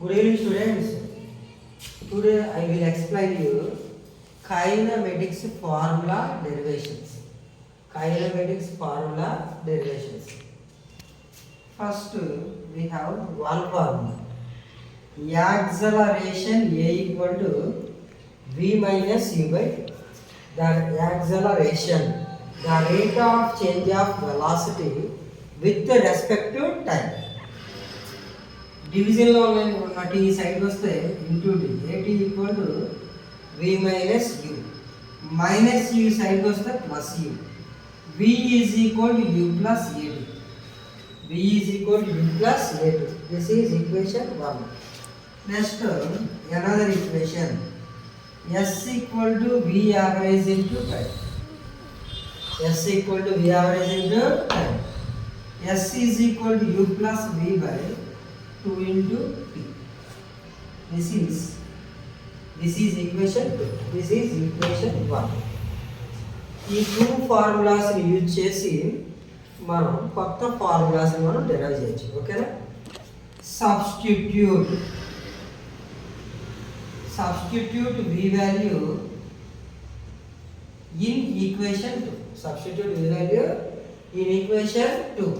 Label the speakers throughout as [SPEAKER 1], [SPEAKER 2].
[SPEAKER 1] Good evening, students. Today I will explain you kinematics formula derivations. Kinematics formula derivations. First, we have one formula. Acceleration A equal to V minus U by T. The acceleration, the rate of change of velocity with respect to time. డివిజన్లో ఉన్న t సైడ్కి వస్తే into tea a t equal to v minus u minus u సైడ్కి వస్తే plus u v is equal to u plus a t v is equal to u plus a t this is equation 1. Next another equation s equal to v average into time s equal to v average into time s is equal to u plus v by 2 into t. This is equation 2. This is equation 1. ఈ two ఫార్ములాస్ని use చేసి మనం కొత్త ఫార్ములాస్ని మనం derive చేయొచ్చు. ఓకేనా? Substitute v value in equation 2. Substitute v value in equation 2.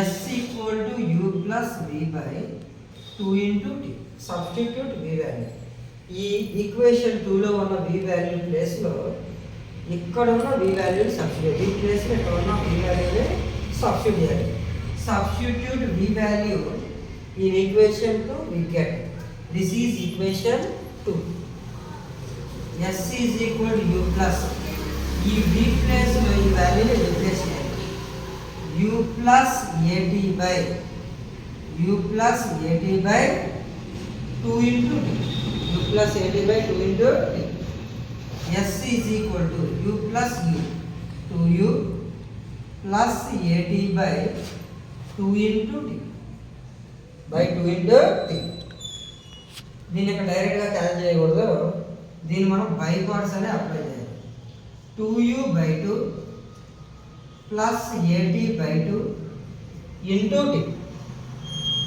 [SPEAKER 1] S equal to u plus v by 2 into t. Substitute v value. ఈ equation 2లో ఉన్న v వాల్యూ ప్లేస్లో ఇక్కడ ఉన్న v వాల్యూని సబ్స్టిట్యూట్ ఈ ప్లేస్లో ఇక్కడ ఉన్న v వాల్యూని సబ్స్టిట్యూట్ చేయాలి. Substitute v value in equation 2 we get this is equation 2. S is equal to u plus ఈ v ప్లేస్లో ఈ వాల్యూని రిప్లేస్ చేయాలి. u plus at by 2 into t. u plus at by 2 into t. S is equal to u plus u 2u plus at by 2 into t by 2 into t. దీన్ని ఇక్కడ డైరెక్ట్గా cancel చేయకూడదు, దీన్ని మనం బై పార్ట్స్ అనే apply చేయాలి. 2u by 2 plus AT by 2 into T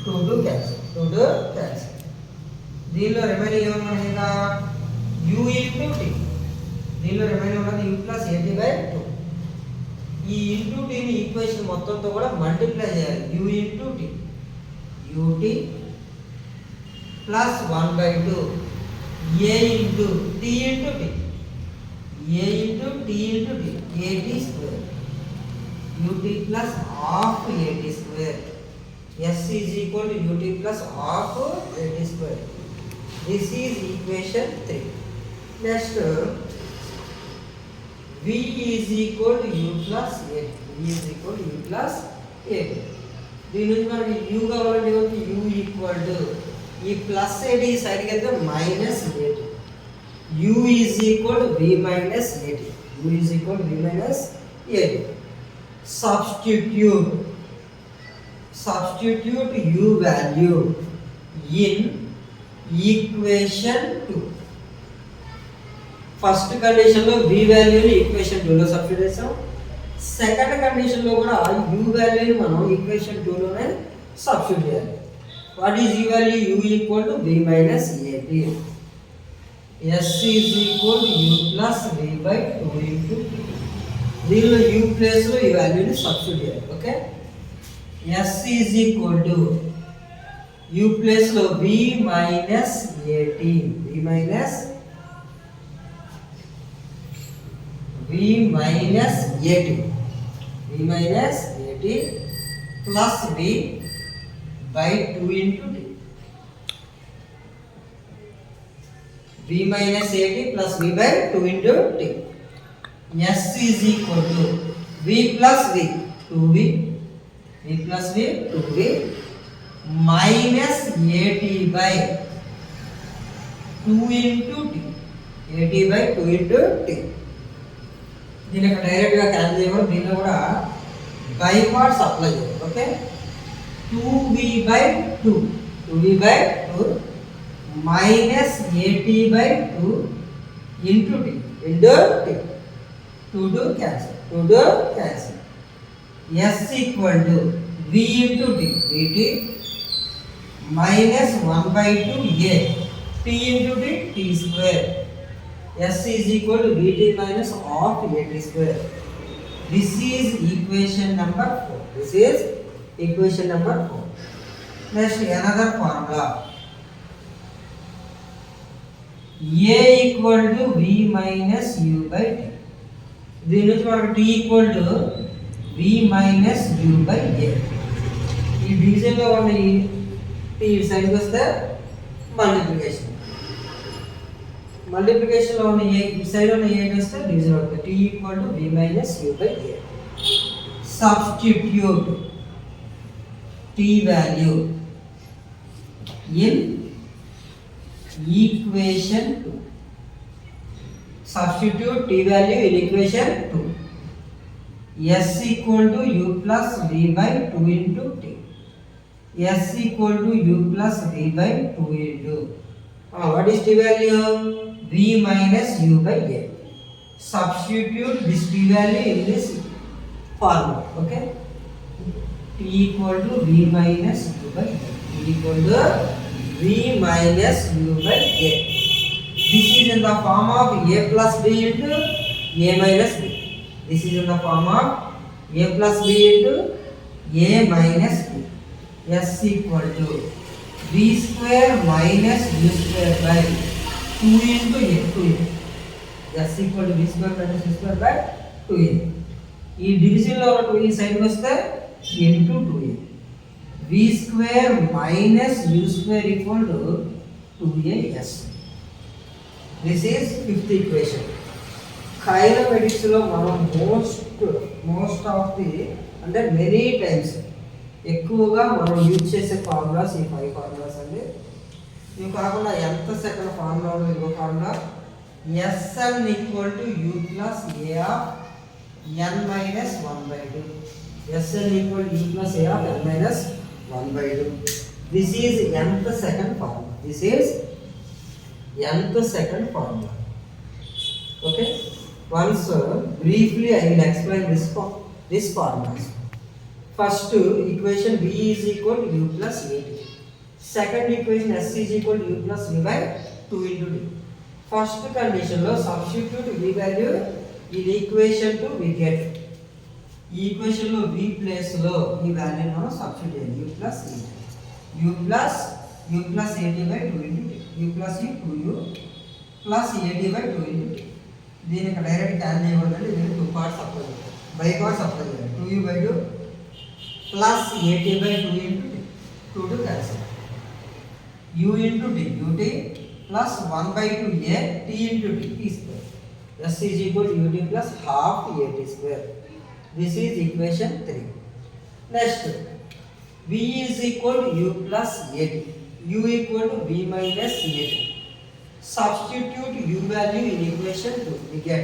[SPEAKER 1] 2 cancel. దీనిలో remaining ఏమన్నా ఇంకా యూ ఇంటూ టీ. దీనిలో రిమైనింగ్ ఉన్నది యూ ప్లస్ ఏటీ బై 2. ఈ ఇంటూ టీని ఈక్వేషన్ మొత్తంతో కూడా మల్టిప్లై చేయాలి. U into T UT plus 1 by 2 A into T into T A into T into tea AT square ut plus half at square. S is equal to ut plus half at square. This is equation 3. Next, v is equal to u plus 8. v is equal to u plus 8. దీని నుంచి మనకి u కావాలంటే u equal to ఈ plus 8 ఈ సైడ్కి వెళ్తే minus 8. u is equal to v minus 8. u is equal to v minus 8. Substitute u value in equation 2. First condition లో v వాల్యూని ఈక్వేషన్ 2 లో సబ్స్టిట్యూట్ చేసాం. సెకండ్ కండిషన్ లో కూడా u వాల్యూని మనం ఈక్వేషన్ 2 లోనే సబ్స్టిట్యూట్ చేయాలి. What is u value? u equal to v minus at. s is equal to u plus v by 2 into దీనిలో u ప్లేస్లో ఈ వాల్యూని సబ్స్టిట్యూట్ చేయాలి. Okay, s is equal to u ప్లేస్లో v minus at plus v by 2 into t. v minus at plus v by 2 into t. S is equal to v plus v 2v plus v 2v minus at by 2 into t. at by 2 into t. దీన్ని ఇక్కడ డైరెక్ట్గా cancel చేయకూడదు, దీనిలో కూడా by parts apply చేయాలి. Okay, 2v by 2 minus at by 2 into t into t. 2 cancel. S equal to v into t, vt minus 1 by 2 a t into t t square s is equal to dt minus half a t square. This is equation number 4. This is equation number 4. Next, another formula. A equal to v minus u by t. దీని నుంచి మనకు t equal to v minus u by a. ఈ డివిజన్లో ఉన్న ఈ t సైడ్కి వస్తే మల్టిప్లికేషన్లో ఉన్న ఏ ఈ సైడ్ ఉన్న ఏ వస్తే డివిజన్ అవుతుంది. t equal to v minus u by a. Substitute t value in equation 2. Substitute t value in equation 2. S equal to u plus v by 2 into t. S equal to u plus v by 2 into. What is t value? V minus u by a. Substitute this t value in this formula. Okay. T equal to v minus u by a. T equal to v minus u by a. This is in the form of a plus b into a minus b. This is in the form of a plus b into a minus b. S equal to b square minus u square by 2 into a. 2a. S equal to b square minus u square by 2a. ఈ డివిజన్లో ఉన్న 2a సైడ్కి వస్తే into 2a. v square minus u square equal to 2as. This is fifth equation. Kinematics లో మనం most of the అంటే many times ఎక్కువగా మనం యూజ్ చేసే ఫార్ములాస్ ఈ 5 ఫార్ములాస్ అండి. ఇవి కాకుండా ఎంత సెకండ్ ఫార్ములా ఇంకో formula Sn equal to u plus a of n minus 1 by 2. Sn equal to u plus a of n minus 1 by 2. This is nth second formula. This is nth second formula. Okay. Once briefly I will explain this formulas. First equation v is equal to u plus at. Second equation s is equal to u plus v by 2 into d. First condition lo substitute v value in equation 2 we get. ఈ equation లో v place లో ఈ value మనం substitute చేయాలి. u plus at by 2 into t. u plus 2u plus at by 2 into t. దీని ఇక్కడ direct cancel చేయకూడదండి. దీనికి 2 పార్ట్స్ అప్లై చేయాలి. బై పార్ట్స్ అప్లై చేయాలి. 2u by 2 plus at by 2 into t. 2 to cancel. u into t ut plus 1 by 2a t into t t square. S is equal to ut plus half at square. This is equation 3. Next, v is equal to u plus at. U equal to v minus at. Substitute u value in equation 2. We get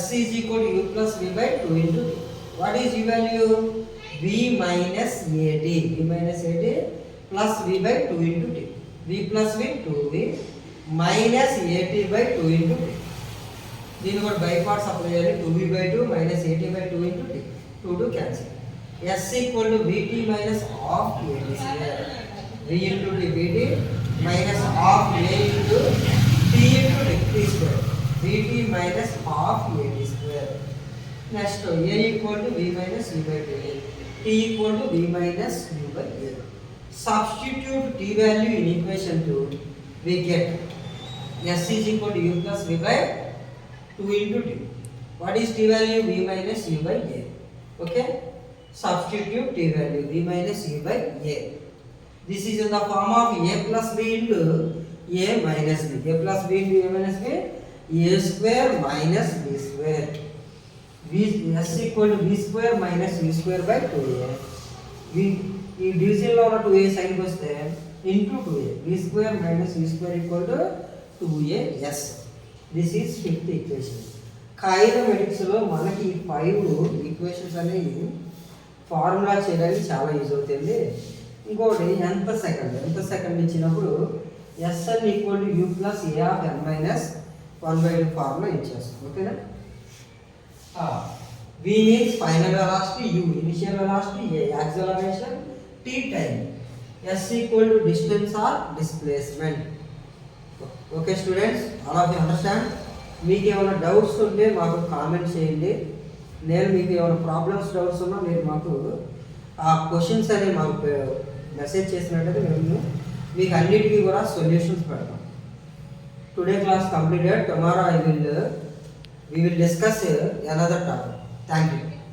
[SPEAKER 1] S is equal to u plus v by 2 into t. What is u value? V minus at. V minus at plus v by 2 into t. V plus v 2v minus at by 2 into t. దీని కూడా by parts apply చేయాలి. 2v by 2 minus at by 2 into t. 2 to cancel. S equal to vt minus half at square. v into t vt minus half a into t into t square. vt minus half at square. Next a equal to v minus u by 2a. t equal to v minus u by a. Substitute t value in equation 2. We get S is equal to u plus v by 2 into t. What is t value? V minus u by a. Okay. Substitute t value v minus u by a. This is in the form of a plus b into a minus b. A plus b into a minus b. A square minus b square. V s equal to v square minus u square by 2a. ఈ డివిజన్లో ఉన్న 2a సైడ్కి వస్తే into 2a. v square minus u square equal to 2as. This is fifth equation. కైనమెటిక్స్లో మనకి ఈ 5 equations అనేవి formula చేయడానికి చాలా యూజ్ అవుతుంది. ఇంకోటి ఎంత సెకండ్ ఇచ్చినప్పుడు Sn equal to u plus a of n minus 1 by 2 formula ఇచ్చేస్తాం. ఓకేనా. v means final velocity, u initial velocity, a acceleration, t time. S equal to distance or displacement. Okay students, all of you understand. మీకు ఏమైనా doubts ఉంటే మాకు comment చేయండి. నేను మీకు ఏమైనా ప్రాబ్లమ్స్ డౌట్స్ ఉన్నా మీరు మాకు ఆ క్వశ్చన్స్ అనేవి మాకు మెసేజ్ చేసినట్టయితే మేము మీకు అన్నిటికీ కూడా సొల్యూషన్స్ పెడతాం. Today class completed. Tomorrow we will discuss another topic. Thank you.